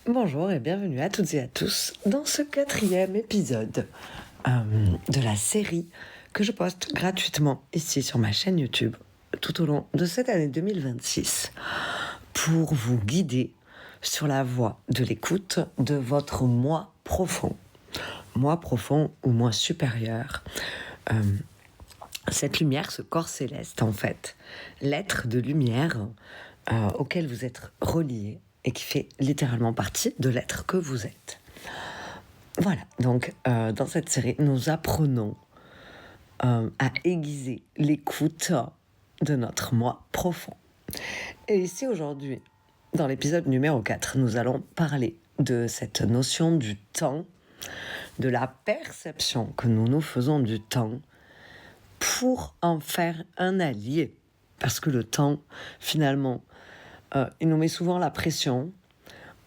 Bonjour et bienvenue à toutes et à tous dans ce 4e épisode de la série que je poste gratuitement ici sur ma chaîne YouTube tout au long de cette année 2026 pour vous guider sur la voie de l'écoute de votre moi profond ou moi supérieur. Cette lumière, ce corps céleste en fait, l'être de lumière auquel vous êtes relié et qui fait littéralement partie de l'être que vous êtes. Voilà, donc dans cette série, nous apprenons à aiguiser l'écoute de notre moi profond. Et ici aujourd'hui, dans l'épisode numéro 4, nous allons parler de cette notion du temps, de la perception que nous nous faisons du temps pour en faire un allié. Parce que le temps, finalement, il nous met souvent la pression.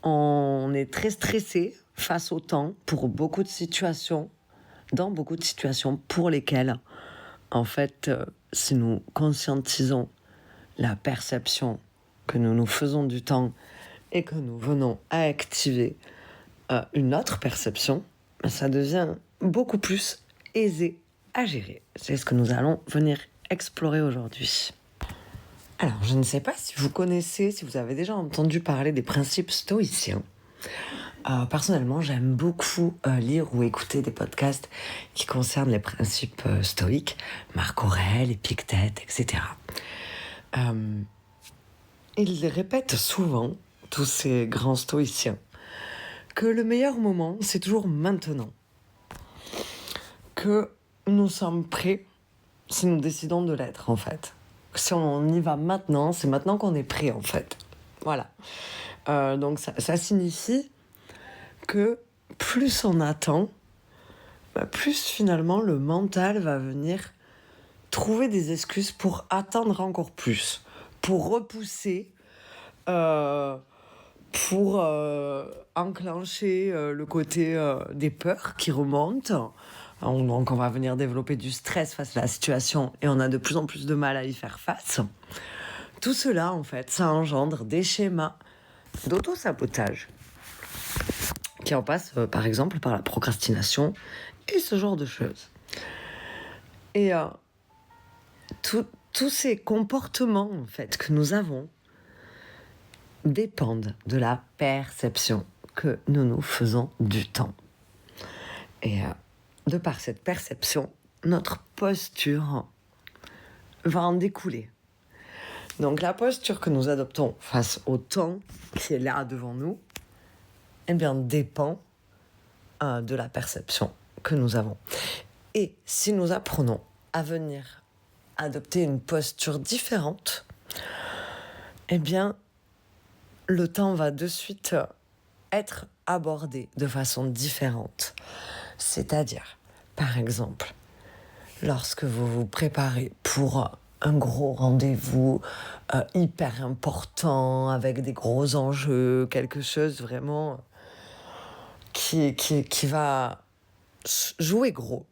On est très stressé face au temps pour beaucoup de situations, dans beaucoup de situations pour lesquelles, en fait, si nous conscientisons la perception que nous nous faisons du temps et que nous venons à activer une autre perception, ça devient beaucoup plus aisé à gérer. C'est ce que nous allons venir explorer aujourd'hui. Alors, je ne sais pas si vous connaissez, si vous avez déjà entendu parler des principes stoïciens. Personnellement, j'aime beaucoup lire ou écouter des podcasts qui concernent les principes stoïques, Marc Aurèle, Épictète, etc. Ils répètent souvent, tous ces grands stoïciens, que le meilleur moment, c'est toujours maintenant. Que nous sommes prêts si nous décidons de l'être, en fait. Si on y va maintenant, c'est maintenant qu'on est prêt, en fait. Voilà. Donc ça signifie que plus on attend, plus finalement le mental va venir trouver des excuses pour attendre encore plus, pour repousser, pour enclencher le côté des peurs qui remontent. Donc on va venir développer du stress face à la situation et on a de plus en plus de mal à y faire face. Tout cela, en fait, ça engendre des schémas d'auto-sabotage qui en passent, par exemple, par la procrastination et ce genre de choses. Et tous ces comportements, en fait, que nous avons dépendent de la perception que nous nous faisons du temps. Et de par cette perception, notre posture va en découler. Donc la posture que nous adoptons face au temps qui est là devant nous, eh bien, dépend de la perception que nous avons. Et si nous apprenons à venir adopter une posture différente, eh bien, le temps va de suite être abordé de façon différente. C'est-à-dire, par exemple, lorsque vous vous préparez pour un gros rendez-vous hyper important, avec des gros enjeux, quelque chose vraiment qui va jouer gros.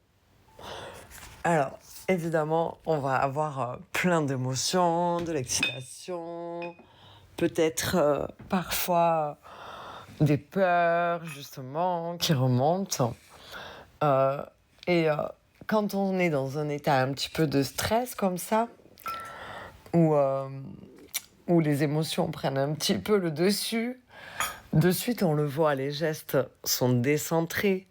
Alors, évidemment, on va avoir plein d'émotions, de l'excitation, peut-être parfois des peurs, justement, qui remontent. Quand on est dans un état un petit peu de stress comme ça, où les émotions prennent un petit peu le dessus, de suite on le voit, les gestes sont décentrés,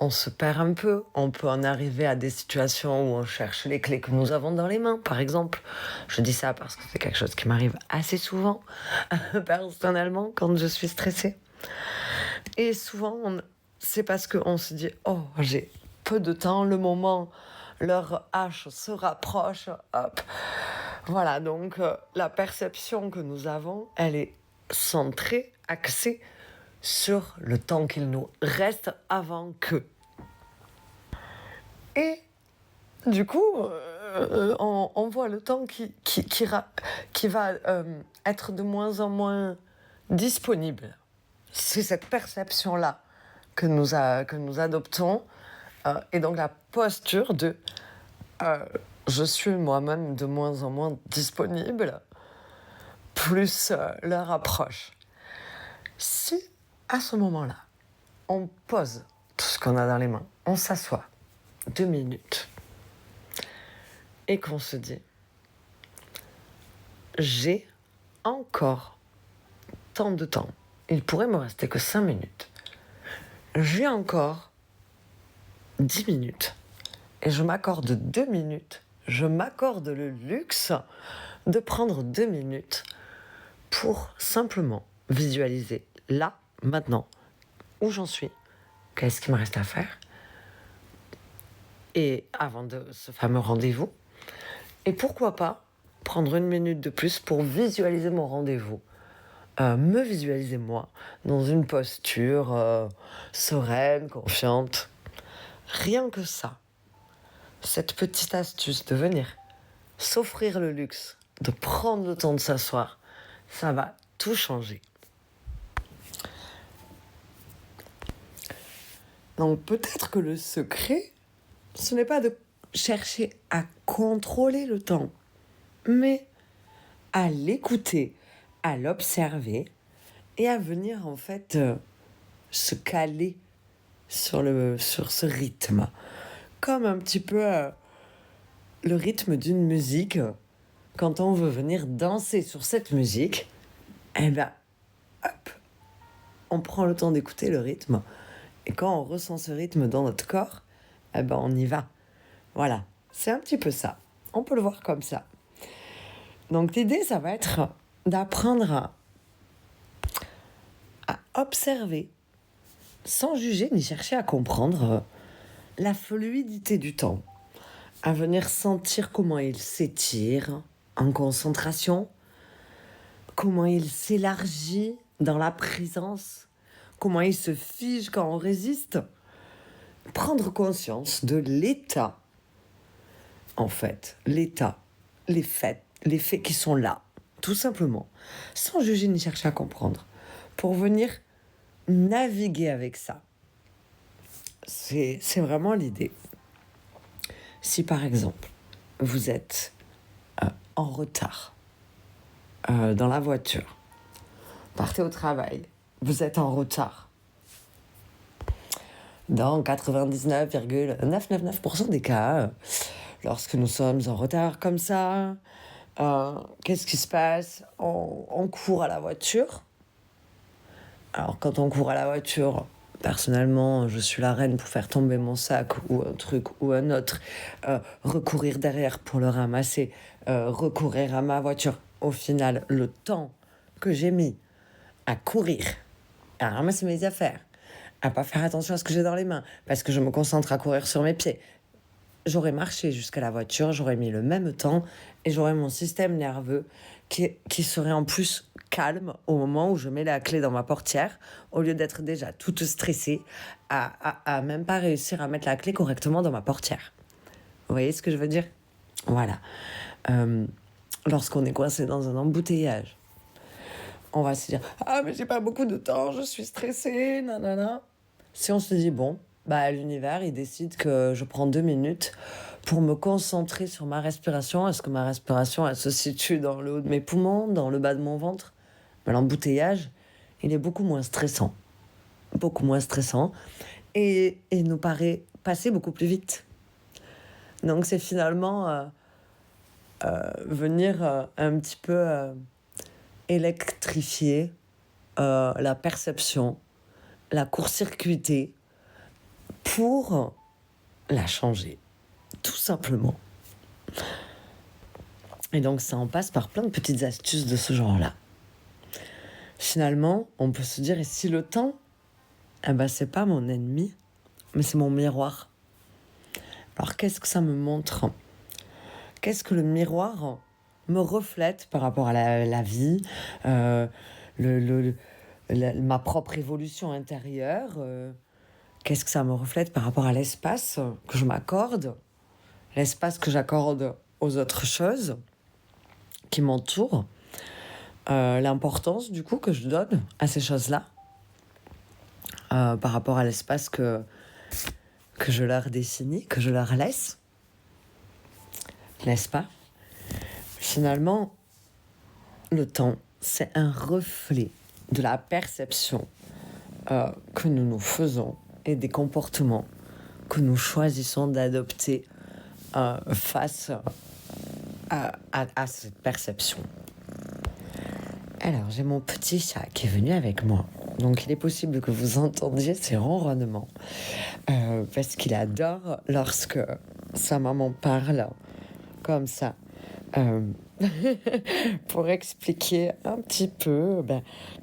on se perd un peu, on peut en arriver à des situations où on cherche les clés que nous avons dans les mains, par exemple. Je dis ça parce que c'est quelque chose qui m'arrive assez souvent, personnellement, quand je suis stressée. Et souvent, c'est parce qu'on se dit « Oh, j'ai peu de temps, le moment, leur hache se rapproche, hop ». Voilà, donc la perception que nous avons, elle est centrée, axée sur le temps qu'il nous reste avant que. Et du coup, on voit le temps qui va être de moins en moins disponible. C'est cette perception-là que nous adoptons. Et donc la posture de je suis moi-même de moins en moins disponible, plus l'heure approche. Si à ce moment-là, on pose tout ce qu'on a dans les mains, on s'assoit 2 minutes et qu'on se dit, j'ai encore tant de temps, il pourrait me rester que 5 minutes, j'ai encore 10 minutes et je m'accorde 2 minutes, je m'accorde le luxe de prendre 2 minutes pour simplement visualiser là, maintenant, où j'en suis, qu'est-ce qu'il me reste à faire, et avant de ce fameux rendez-vous, et pourquoi pas prendre 1 minute de plus pour visualiser mon rendez-vous, me visualiser moi dans une posture sereine, confiante. Rien que ça, cette petite astuce de venir s'offrir le luxe, de prendre le temps de s'asseoir, ça va tout changer. Donc peut-être que le secret, ce n'est pas de chercher à contrôler le temps, mais à l'écouter, à l'observer et à venir en fait se caler sur ce rythme. Comme un petit peu le rythme d'une musique. Quand on veut venir danser sur cette musique, eh ben, hop, on prend le temps d'écouter le rythme. Et quand on ressent ce rythme dans notre corps, eh ben, on y va. Voilà, c'est un petit peu ça. On peut le voir comme ça. Donc l'idée, ça va être d'apprendre à observer, sans juger ni chercher à comprendre, la fluidité du temps. À venir sentir comment il s'étire en concentration, comment il s'élargit dans la présence, comment il se fige quand on résiste. Prendre conscience de l'état, en fait, l'état, les faits qui sont là, tout simplement, sans juger ni chercher à comprendre, pour venir naviguer avec ça. C'est vraiment l'idée. Si par exemple, vous êtes en retard dans la voiture, partez au travail, vous êtes en retard, dans 99,999% des cas, lorsque nous sommes en retard comme ça, qu'est-ce qui se passe ? On court à la voiture. Alors quand on court à la voiture, personnellement, je suis la reine pour faire tomber mon sac ou un truc ou un autre, recourir derrière pour le ramasser, recourir à ma voiture. Au final, le temps que j'ai mis à courir, à ramasser mes affaires, à pas faire attention à ce que j'ai dans les mains, parce que je me concentre à courir sur mes pieds, j'aurais marché jusqu'à la voiture, j'aurais mis le même temps et j'aurais mon système nerveux qui serait en plus calme au moment où je mets la clé dans ma portière, au lieu d'être déjà toute stressée à même pas réussir à mettre la clé correctement dans ma portière. Vous voyez ce que je veux dire ? Voilà. Lorsqu'on est coincé dans un embouteillage, on va se dire « Ah, mais j'ai pas beaucoup de temps, je suis stressée, nanana ». Si on se dit « Bon, l'univers, il décide que je prends 2 minutes pour me concentrer sur ma respiration. Est-ce que ma respiration, elle se situe dans le haut de mes poumons, dans le bas de mon ventre ? L'embouteillage, il est beaucoup moins stressant. Beaucoup moins stressant. Et nous paraît passer beaucoup plus vite. Donc c'est finalement venir un petit peu électrifier la perception, la court-circuiter pour la changer, tout simplement. Et donc ça en passe par plein de petites astuces de ce genre-là. Finalement, on peut se dire, et si le temps, c'est pas mon ennemi, mais c'est mon miroir. Alors qu'est-ce que ça me montre ? Qu'est-ce que le miroir me reflète par rapport à la vie, ma propre évolution intérieure, qu'est-ce que ça me reflète par rapport à l'espace que je m'accorde, l'espace que j'accorde aux autres choses qui m'entourent, l'importance du coup que je donne à ces choses-là par rapport à l'espace que je leur définis, que je leur laisse, n'est-ce pas ? Finalement, le temps, c'est un reflet de la perception que nous faisons et des comportements que nous choisissons d'adopter face à cette perception. Alors, j'ai mon petit chat qui est venu avec moi. Donc, il est possible que vous entendiez ses ronronnements. Parce qu'il adore lorsque sa maman parle comme ça. Pour expliquer un petit peu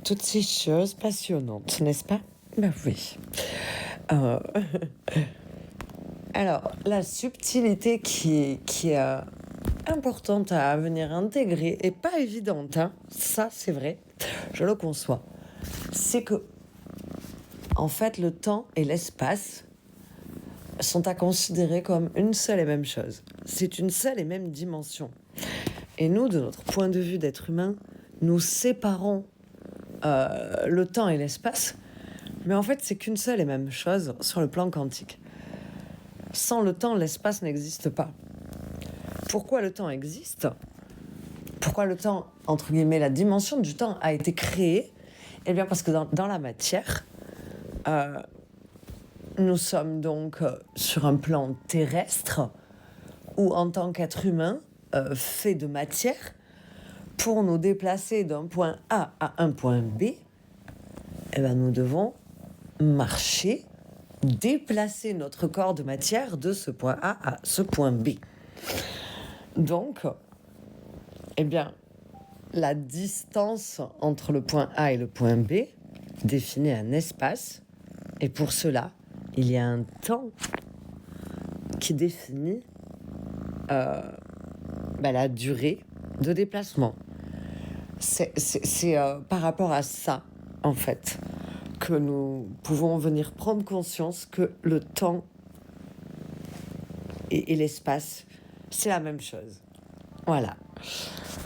toutes ces choses passionnantes, n'est-ce pas? Ben oui. Alors, la subtilité qui est importante à venir intégrer et pas évidente, hein, ça c'est vrai, je le conçois, c'est que, en fait, le temps et l'espace sont à considérer comme une seule et même chose. C'est une seule et même dimension. Et nous, de notre point de vue d'être humain, nous séparons le temps et l'espace, mais en fait, c'est qu'une seule et même chose sur le plan quantique. Sans le temps, l'espace n'existe pas. Pourquoi le temps existe? Pourquoi le temps, entre guillemets, la dimension du temps a été créée? Eh bien, parce que dans la matière, nous sommes donc sur un plan terrestre où, en tant qu'être humain, fait de matière, pour nous déplacer d'un point A à un point B, eh bien, nous devons marcher, déplacer notre corps de matière de ce point A à ce point B. Donc, eh bien, la distance entre le point A et le point B définit un espace, et pour cela, il y a un temps qui définit la durée de déplacement. C'est par rapport à ça, en fait, que nous pouvons venir prendre conscience que le temps et l'espace, c'est la même chose. Voilà.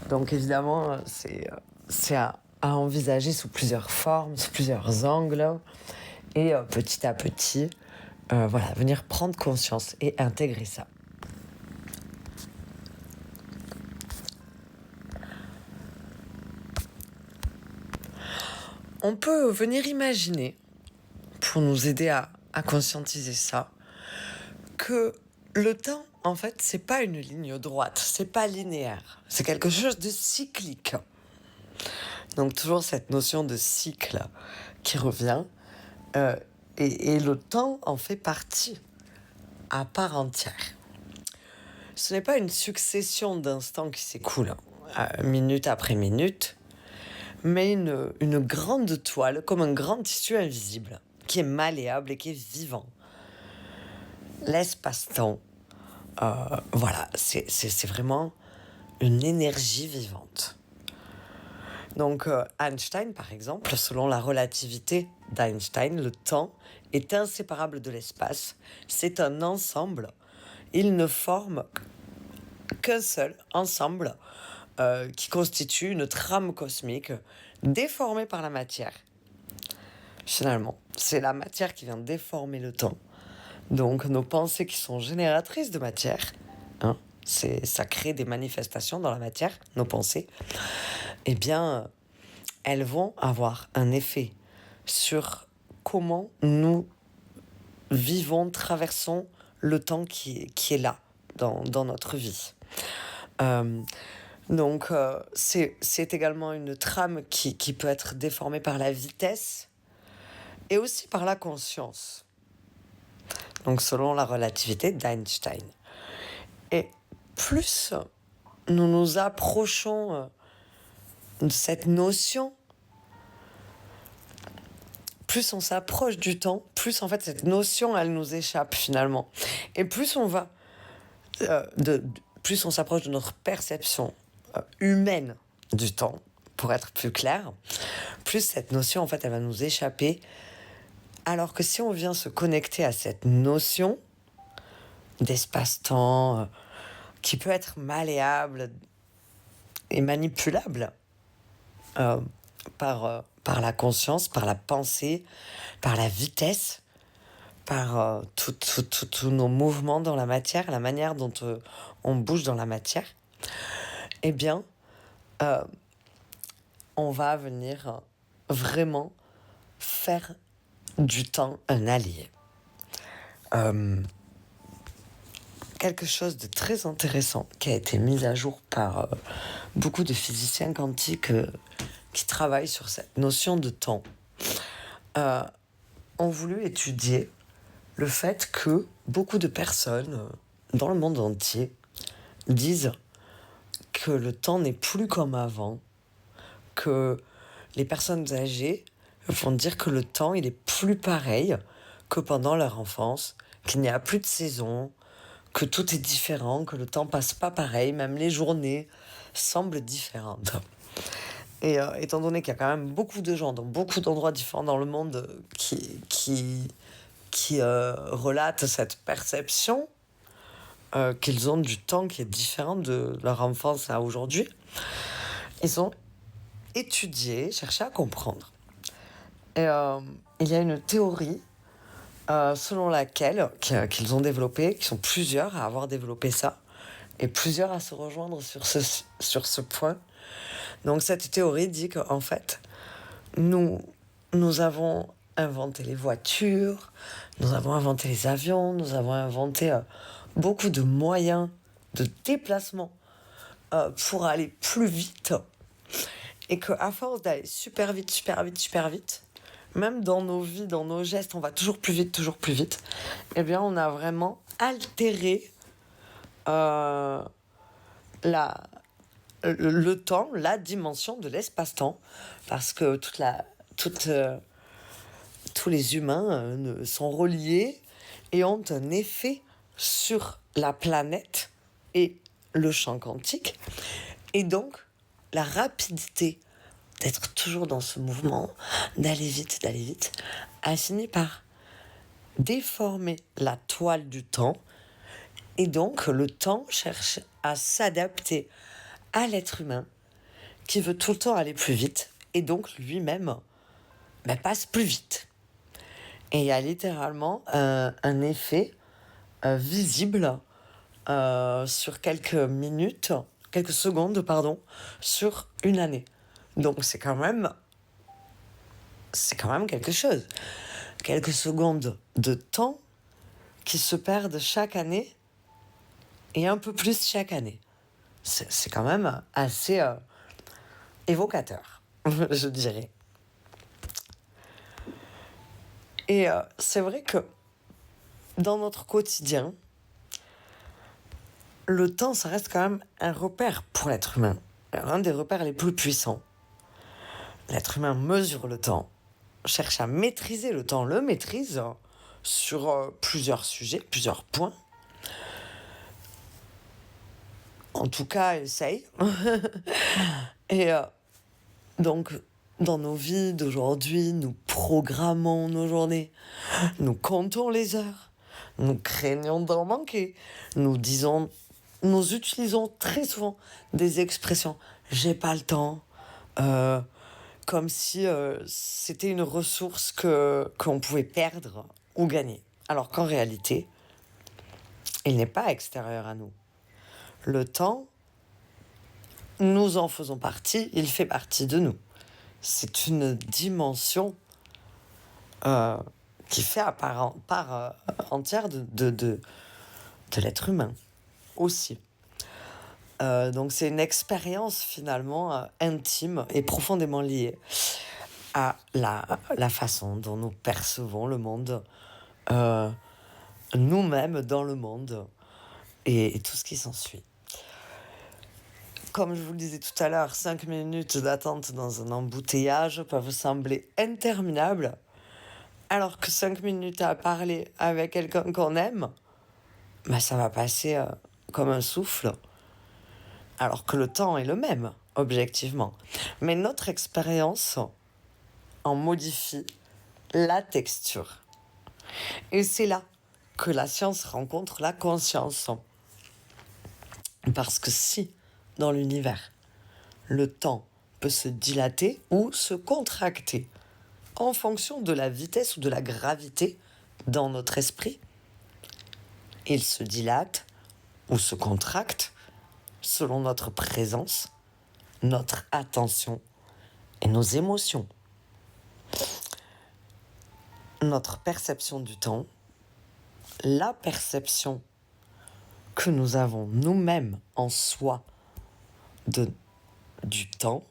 Donc évidemment, c'est à envisager sous plusieurs formes, sous plusieurs angles, et petit à petit, venir prendre conscience et intégrer ça. On peut venir imaginer, pour nous aider à conscientiser ça, que le temps, en fait, c'est pas une ligne droite, c'est pas linéaire, c'est quelque chose de cyclique. Donc toujours cette notion de cycle qui revient, et le temps en fait partie à part entière. Ce n'est pas une succession d'instants qui s'écoulent, minute après minute, mais une grande toile, comme un grand tissu invisible, qui est malléable et qui est vivant. L'espace-temps, c'est vraiment une énergie vivante. Donc Einstein, par exemple, selon la relativité d'Einstein, le temps est inséparable de l'espace. C'est un ensemble. Il ne forme qu'un seul ensemble qui constitue une trame cosmique déformée par la matière. Finalement, c'est la matière qui vient déformer le temps. Donc nos pensées qui sont génératrices de matière, ça crée des manifestations dans la matière, nos pensées, eh bien, elles vont avoir un effet sur comment nous vivons, traversons le temps qui est là, dans notre vie. Donc, c'est également une trame qui peut être déformée par la vitesse et aussi par la conscience. Donc, selon la relativité d'Einstein. Et plus nous nous approchons de cette notion, plus on s'approche du temps, plus en fait cette notion elle nous échappe finalement. Et plus on va, plus on s'approche de notre perception humaine du temps, pour être plus clair, plus cette notion en fait elle va nous échapper. Alors que si on vient se connecter à cette notion d'espace-temps qui peut être malléable et manipulable par la conscience, par la pensée, par la vitesse, par tous nos mouvements dans la matière, la manière dont on bouge dans la matière, eh bien, on va venir vraiment faire du temps un allié. Quelque chose de très intéressant qui a été mis à jour par beaucoup de physiciens quantiques qui travaillent sur cette notion de temps, ont voulu étudier le fait que beaucoup de personnes dans le monde entier disent que le temps n'est plus comme avant, que les personnes âgées vont dire que le temps il est plus pareil que pendant leur enfance, qu'il n'y a plus de saison, que tout est différent, que le temps passe pas pareil, même les journées semblent différentes. Et étant donné qu'il y a quand même beaucoup de gens dans beaucoup d'endroits différents dans le monde qui relatent cette perception qu'ils ont du temps qui est différent de leur enfance à aujourd'hui, ils ont étudié, cherché à comprendre. Et il y a une théorie selon laquelle, qu'ils ont développée, qui sont plusieurs à avoir développé ça, et plusieurs à se rejoindre sur ce point. Donc cette théorie dit qu'en fait, nous avons inventé les voitures, nous avons inventé les avions, nous avons inventé beaucoup de moyens de déplacement pour aller plus vite. Et qu'à force d'aller super vite, même dans nos vies, dans nos gestes, on va toujours plus vite, eh bien on a vraiment altéré le temps, la dimension de l'espace-temps, parce que tous les humains sont reliés et ont un effet sur la planète et le champ quantique. Et donc, la rapidité d'être toujours dans ce mouvement, d'aller vite, a fini par déformer la toile du temps. Et donc, le temps cherche à s'adapter à l'être humain qui veut tout le temps aller plus vite et donc lui-même passe plus vite. Et il y a littéralement un effet visible sur quelques secondes, sur une année. Donc c'est quand même quelque chose. Quelques secondes de temps qui se perdent chaque année et un peu plus chaque année. C'est quand même assez évocateur, je dirais. Et c'est vrai que dans notre quotidien, le temps, ça reste quand même un repère pour l'être humain. Un des repères les plus puissants. L'être humain mesure le temps, cherche à maîtriser le temps, le maîtrise sur plusieurs sujets, plusieurs points. En tout cas, essaye. Et donc, dans nos vies d'aujourd'hui, nous programmons nos journées, nous comptons les heures, nous craignons d'en manquer, nous utilisons très souvent des expressions « j'ai pas le temps », comme si c'était une ressource qu'on pouvait perdre ou gagner. Alors qu'en réalité, il n'est pas extérieur à nous. Le temps, nous en faisons partie, il fait partie de nous. C'est une dimension qui fait part entière de l'être humain aussi. Donc c'est une expérience finalement intime et profondément liée à la façon dont nous percevons le monde, nous-mêmes dans le monde et tout ce qui s'ensuit. Comme je vous le disais tout à l'heure, 5 minutes d'attente dans un embouteillage peuvent sembler interminables, alors que 5 minutes à parler avec quelqu'un qu'on aime, ça va passer comme un souffle, alors que le temps est le même, objectivement. Mais notre expérience en modifie la texture. Et c'est là que la science rencontre la conscience. Parce que si, dans l'univers, le temps peut se dilater ou se contracter en fonction de la vitesse ou de la gravité dans notre esprit, il se dilate ou se contracte selon notre présence, notre attention et nos émotions. notre perception du temps, la perception que nous avons nous-mêmes en soi du temps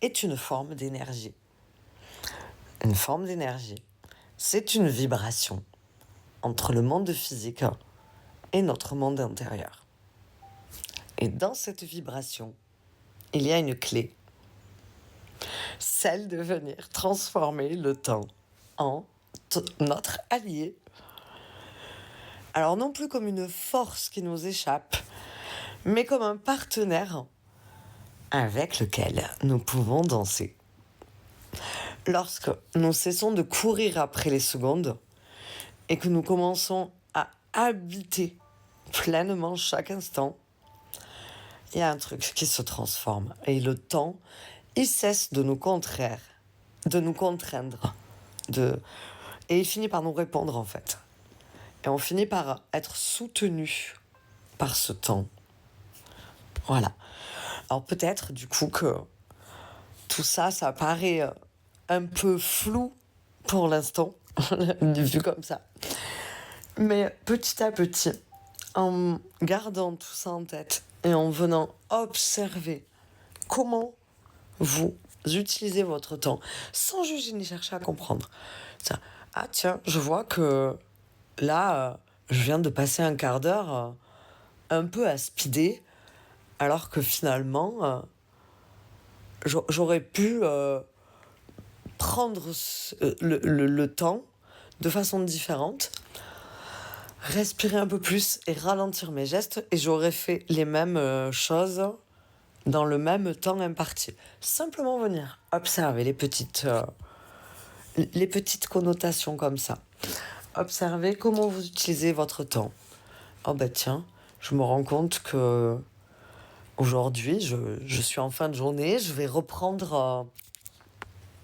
est une forme d'énergie. Une forme d'énergie, c'est une vibration entre le monde physique et notre monde intérieur. Et dans cette vibration, il y a une clé, celle de venir transformer le temps en notre allié. Alors non plus comme une force qui nous échappe, mais comme un partenaire avec lequel nous pouvons danser. Lorsque nous cessons de courir après les secondes et que nous commençons à habiter pleinement chaque instant, il y a un truc qui se transforme et le temps, il cesse de nous contraire, de nous contraindre, et il finit par nous répondre en fait. Et on finit par être soutenu par ce temps. Voilà. Alors peut-être du coup que tout ça, ça paraît un peu flou pour l'instant, vu comme ça. Mais petit à petit, en gardant tout ça en tête et en venant observer comment vous utilisez votre temps, sans juger ni chercher à comprendre. Ça, ah tiens, je vois que là, je viens de passer un quart d'heure un peu à speeder, alors que finalement, j'aurais pu prendre le temps de façon différente, respirer un peu plus et ralentir mes gestes, et j'aurais fait les mêmes choses dans le même temps imparti. Simplement venir observer les petites connotations comme ça. Observez comment vous utilisez votre temps. Oh bah tiens, je me rends compte que aujourd'hui, je suis en fin de journée, je vais reprendre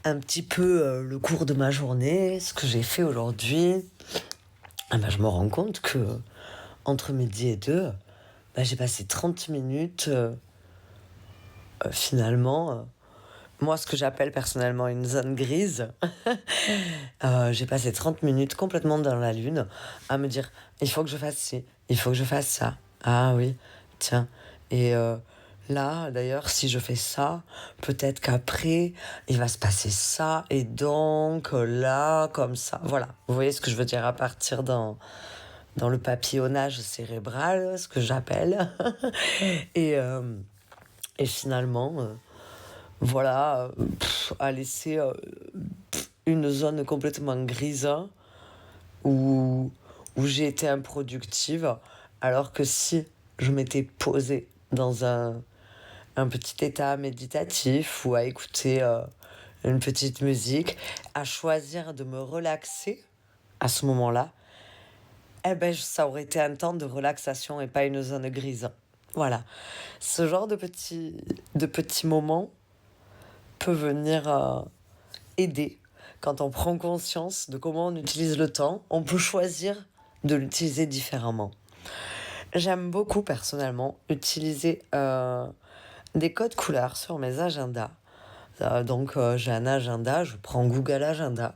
un petit peu le cours de ma journée, ce que j'ai fait aujourd'hui. Ah bah, je me rends compte que entre midi et 2, bah, j'ai passé 30 minutes finalement. Moi, ce que j'appelle personnellement une zone grise, j'ai passé 30 minutes complètement dans la lune à me dire, il faut que je fasse ci, il faut que je fasse ça. Ah oui, tiens. Et là, d'ailleurs, si je fais ça, peut-être qu'après, il va se passer ça. Et donc, là, comme ça. Voilà, vous voyez ce que je veux dire à partir dans le papillonnage cérébral, ce que j'appelle. et, et finalement... voilà, à laisser une zone complètement grise où j'ai été improductive, alors que si je m'étais posée dans un petit état méditatif ou à écouter une petite musique, à choisir de me relaxer à ce moment-là, eh ben, ça aurait été un temps de relaxation et pas une zone grise. Voilà, ce genre de petits moments peut venir aider. Quand on prend conscience de comment on utilise le temps, on peut choisir de l'utiliser différemment. J'aime beaucoup personnellement utiliser des codes couleurs sur mes agendas. Donc j'ai un agenda, je prends Google Agenda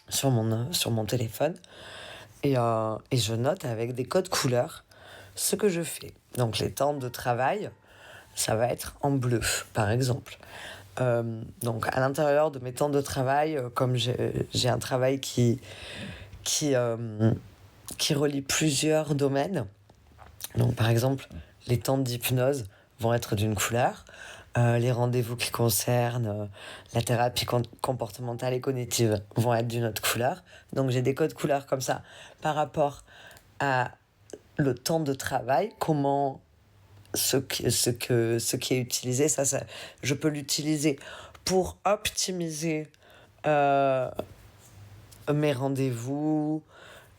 sur mon téléphone et je note avec des codes couleurs ce que je fais. Donc les temps de travail, ça va être en bleu par exemple. Donc à l'intérieur de mes temps de travail, comme j'ai un travail qui relie plusieurs domaines, donc par exemple les temps d'hypnose vont être d'une couleur, les rendez-vous qui concernent la thérapie comportementale et cognitive vont être d'une autre couleur. Donc j'ai des codes couleurs comme ça par rapport à le temps de travail, comment ce qui est utilisé, ça je peux l'utiliser pour optimiser mes rendez-vous,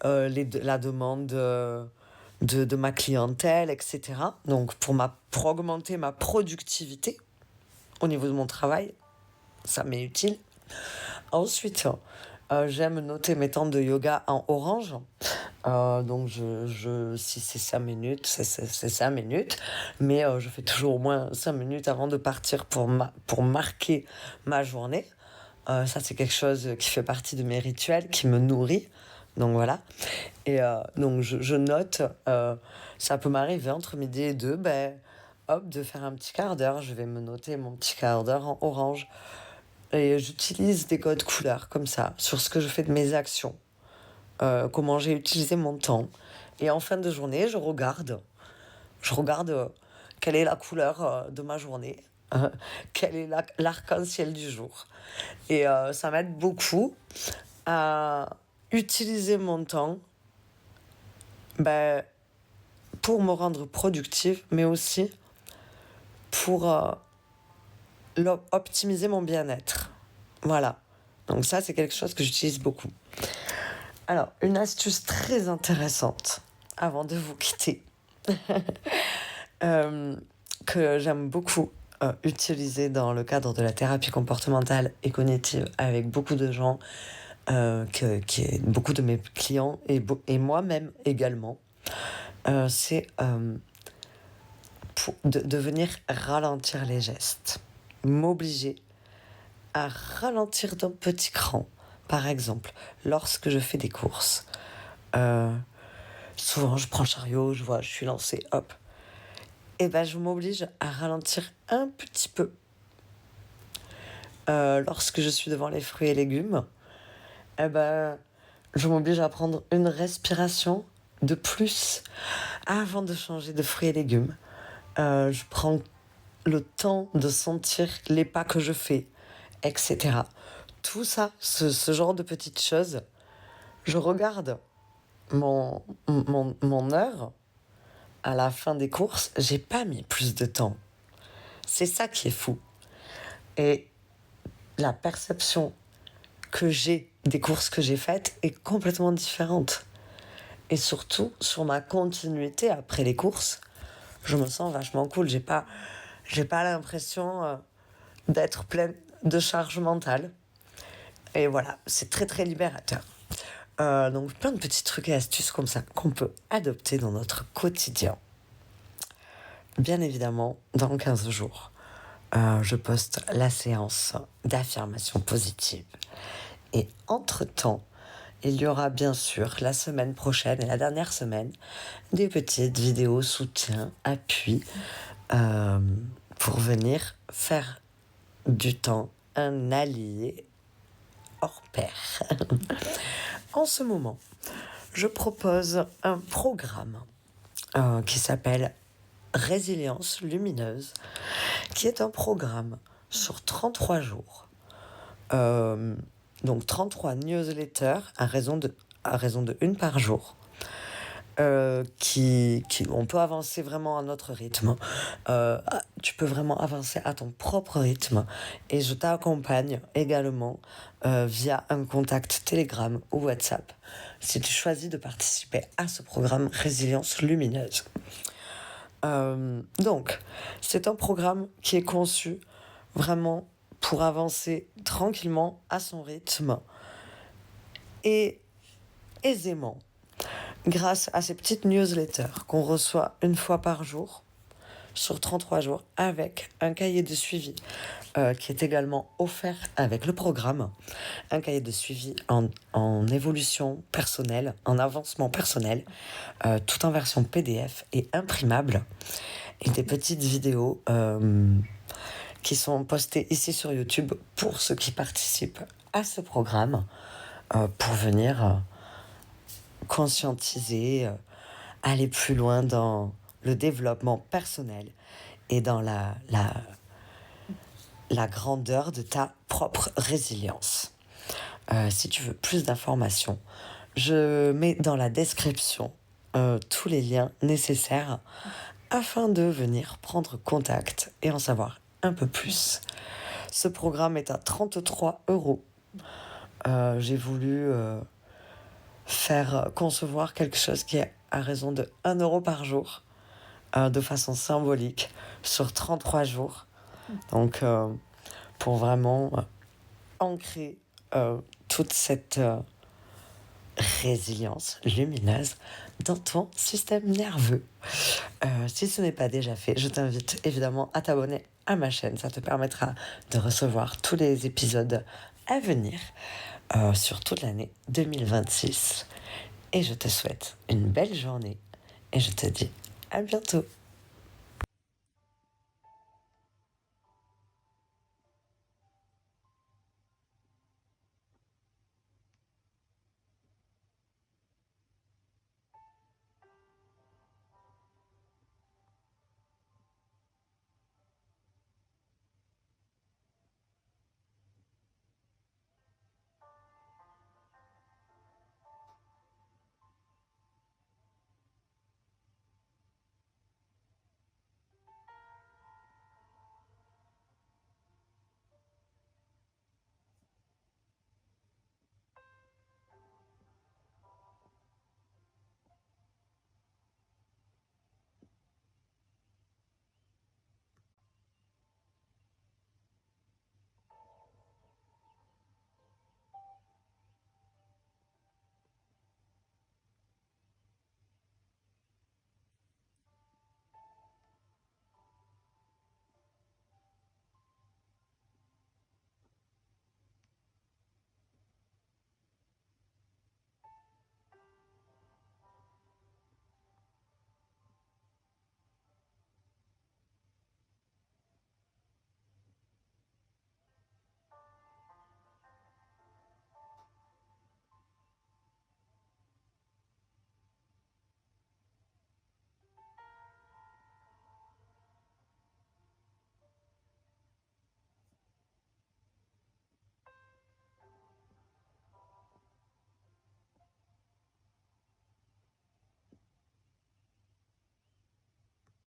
la demande de ma clientèle, etc. Donc pour augmenter ma productivité au niveau de mon travail, ça m'est utile. Ensuite, j'aime noter mes temps de yoga en orange. Donc si c'est 5 minutes, c'est 5 minutes. Mais je fais toujours au moins 5 minutes avant de partir pour marquer ma journée. Ça, c'est quelque chose qui fait partie de mes rituels, qui me nourrit. Donc voilà. Et donc je note, ça peut m'arriver entre midi et deux, hop, de faire un petit quart d'heure. Je vais me noter mon petit quart d'heure en orange. Et j'utilise des codes couleurs comme ça, sur ce que je fais de mes actions, comment j'ai utilisé mon temps. Et en fin de journée, je regarde quelle est la couleur de ma journée, quel est l'arc-en-ciel du jour. Et ça m'aide beaucoup à utiliser mon temps pour me rendre productive, mais aussi pour optimiser mon bien-être. Voilà. Donc ça, c'est quelque chose que j'utilise beaucoup. Alors, une astuce très intéressante, avant de vous quitter, que j'aime beaucoup utiliser dans le cadre de la thérapie comportementale et cognitive avec beaucoup de gens, beaucoup de mes clients et moi-même également, c'est de venir ralentir les gestes, m'obliger à ralentir d'un petit cran. Par exemple, lorsque je fais des courses, souvent je prends le chariot, je suis lancée, hop. Et je m'oblige à ralentir un petit peu. Lorsque je suis devant les fruits et légumes, je m'oblige à prendre une respiration de plus avant de changer de fruits et légumes. Je prends le temps de sentir les pas que je fais, etc. Tout ça, ce genre de petites choses, je regarde mon heure à la fin des courses, j'ai pas mis plus de temps. C'est ça qui est fou. Et la perception que j'ai des courses que j'ai faites est complètement différente. Et surtout, sur ma continuité après les courses, je me sens vachement cool. J'ai pas l'impression d'être pleine de charge mentale. Et voilà, c'est très très libérateur. Donc plein de petits trucs et astuces comme ça qu'on peut adopter dans notre quotidien. Bien évidemment, dans 15 jours, je poste la séance d'affirmation positive. Et entre-temps, il y aura bien sûr la semaine prochaine et la dernière semaine des petites vidéos soutien, appui, pour venir faire du temps un allié hors pair. En ce moment, je propose un programme qui s'appelle Résilience lumineuse, qui est un programme sur 33 jours. Donc 33 newsletters à raison de une par jour. On peut avancer vraiment à notre rythme. Tu peux vraiment avancer à ton propre rythme. Et je t'accompagne également via un contact Telegram ou WhatsApp si tu choisis de participer à ce programme Résilience lumineuse. Donc, c'est un programme qui est conçu vraiment pour avancer tranquillement à son rythme et aisément, grâce à ces petites newsletters qu'on reçoit une fois par jour, sur 33 jours, avec un cahier de suivi qui est également offert avec le programme, un cahier de suivi en évolution personnelle, en avancement personnel, tout en version PDF et imprimable, et des petites vidéos qui sont postées ici sur YouTube pour ceux qui participent à ce programme, pour venir conscientiser, aller plus loin dans le développement personnel et dans la grandeur de ta propre résilience. Si tu veux plus d'informations, je mets dans la description tous les liens nécessaires afin de venir prendre contact et en savoir un peu plus. Ce programme est à 33 €. J'ai voulu concevoir quelque chose qui est à raison de 1 € par jour, de façon symbolique, sur 33 jours. Donc, pour vraiment ancrer toute cette résilience lumineuse dans ton système nerveux. Si ce n'est pas déjà fait, je t'invite évidemment à t'abonner à ma chaîne. Ça te permettra de recevoir tous les épisodes à venir sur toute l'année 2026. Et je te souhaite une belle journée et je te dis à bientôt.